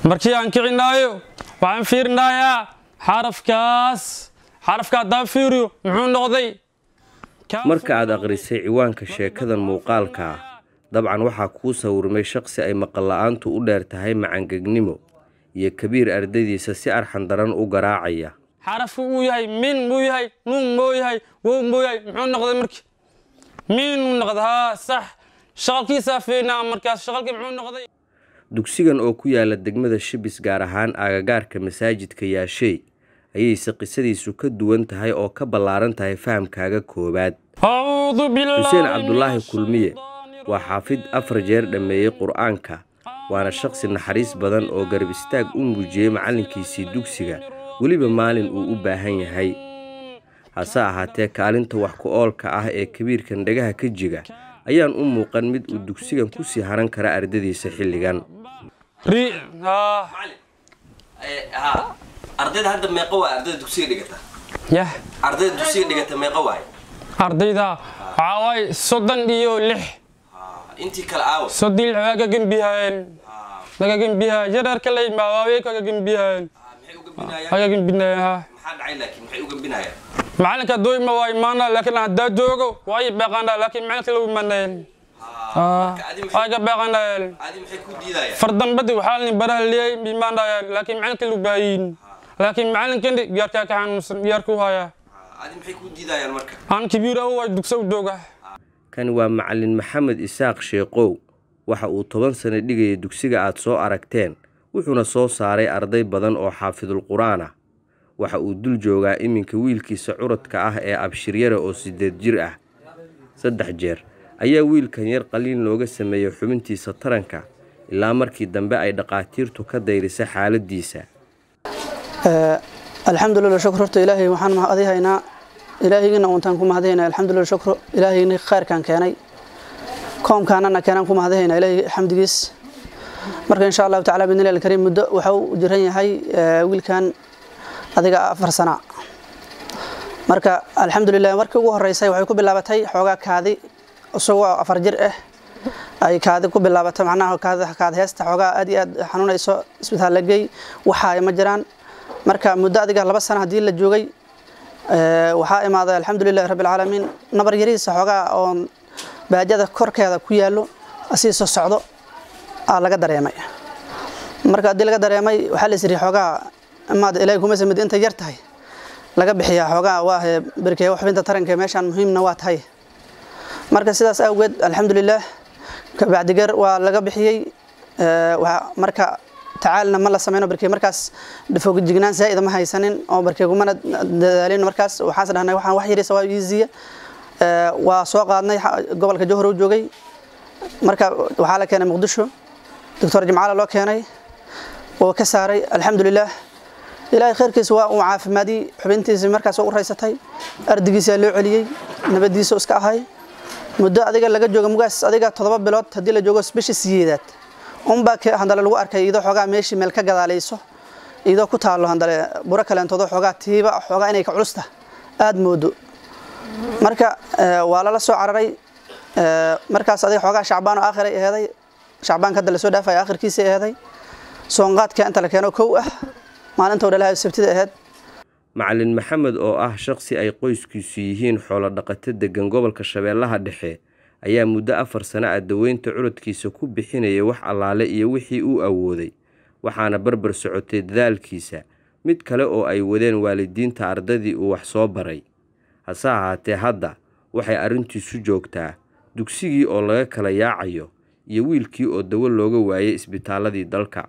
markii aan kicinaayo waxaan fiirinayaa xarafka daafiiriyo muxuu noqday marka aad akhrisay ciwaanka sheekadan muuqaalka dabcan waxaa kuu sawirmay shakhsi ay maqal la'aantu u dheer tahay macangegnimo iyo kabiir ardaydiisa si arxan daran u garaacaya xarafku uu yahay min muu yahay nuun muu yahay wow muu yahay muxuu noqday markii min noqdaa sax shaqalkiisa fiinaa markaas shaqalkii muxuu noqday dugsigan oo ku yaala degmada Shibis gaar ahaan agagaarka masaajidka Yaashay ayayse qisadiisu ka duwan tahay oo ka ballaaran tahay fahamkaaga koobaad Xuseen Cabdullaahi Kulmiye waa xaafid 4 jeer dhameeyay Qur'aanka waana shakhsi naxariis badan oo garab istaag u muujiyay macalinkiisii dugsiga waliba maalin uu u baahan yahay hase ahaatee kaalinta wax ku oolka ah ee kabiirkan dhagaha ka jiga ayaan u muuqan mid uu dugsigan ku sii haran kara ardaydiisa xilligan ardayda hadda meeqa waa ardayda dugsiga dhigata ardayda dugsiga dhigata meeqa waay ardayda waay 36 intii kala aaw sodil waaga gambiyaan jarar kale ma waaway ka gambiyaan maxay u gambinayaan maxaa dhacay laakiin maxay u gambinayaan macalinka doyma way maana laakiin hadda joogo way baqana laakiin macalinka lagu maneen aga baqanayaan adi maxay ku diidayaan fardan badi waxa la baraaliyay bimaanayaan laakiin macalinka lagu baayin laakiin macalinkan gaarka ka xanuunsan gaarku haya adi maxay ku diidayaan marka aan kibiir ah way dugso jooga kan waa macallin Maxamed Isaaq Sheeqow waxa uu 10 sano dhigay dugsiga aad soo aragteen wuxuuna soo saaray arday badan oo xaafidul Qur'aan ah waxa uu dul joogaa iminka wiilkiisa curadka ah ee Abshiryare oo 8 jir ah 3 jeer ayaa wiilkan yar qaliin looga sameeyay xubintiisa taranka ilaa markii dambe ay dhaqaatiirtu ka dayrisay xaaladiisa alxamdulillah shukru ilaahi waxaan mahadihaynaa ilaahigina untaan ku mahadihaynaa alxamdulillah shukru ilaahigina khayrkan keenay koomkaanana keenan ku mahadihaynaa ilaahi xamdigiis marka insha Allah ta'ala bidnil al-karim muddo waxa uu jiran yahay wiilkan adiga 4 sano marka alxamdulillah markii ugu horeysay waxay ku bilaabatay xoogaa kaadi isagoo 4 jir ah ay kaadi ku bilaabatay macnaha kaadi heesta xoogaa aad iyo aad xanuunayso isbitaal la geey waxa ma jiraan marka muddo adiga 2 sano hadii la joogay waxa imaaday alxamdulillah rabbil alamin nabar yariisa xoogaa oo baajada korkeeda ku yaalo asiiso socdo laga dareemay marka hadii laga dareemay waxa la isri xoogaa ama ilaahay kuma samid inta yar tahay laga bixiya xoogaa waa barkay wax binta taranka meeshan muhiimna waa tahay marka sidaas awgeed alxamdulillah ka bacdi gar waa laga bixiyay marka tacaalna ma la sameeyno barkay markaas dhafoog jignaan zaid ma haysanin oo barkay kuma dadaalin markaas waxa dhahnay waxaan wax yariisa waa easy waa soo qaadnay gobolka Johor joogay marka waxa la keenay Muqdisho Dr. Jamaal loo keenay oo ka saaray alxamdulillah ilaahay khayrkiisa waa uu caafimaadi xubintiisa markaas u raysatay ardigiisa loo celiyay nabadiisa iska ahay muddo adiga laga joogo mugaas adiga 7 bilood hadii la joogo special umba ka handala lagu arkay iyadoo xogaa meeshii meel ka gadaalayso iyadoo ku taalo handale bura kaleentoodo xogaa tiiba xogaa inay ka culusta aad moodo marka waa la soo cararay markaas adiga xogaa Shacbaan oo aakhir ahaday Shacbaan ka dal soo dhaafay aakhirkiisa ahaday soonqaadka inta la keeno kow ah maalinta walaalaha sabtida ahayd macallin Maxamed oo ah shakhsi ay qoyskiisu yihiin xoolo dhaqato degan gobolka Shabeellaha Dhexe ayaa muddo 4 sano ah daweynta curadkiisa ku bixinayay wax allaale iyo wixii uu awooday waxaana barbar socotay dadaalkiisa mid kale oo ay wadeen waalidiinta ardadii uu wax soo baray hase ahaatee hadda waxay arintiisu joogtaa dugsigii oo laga kala yaacayo iyo wiilkii oo dawo looga waayay isbitaaladii dalka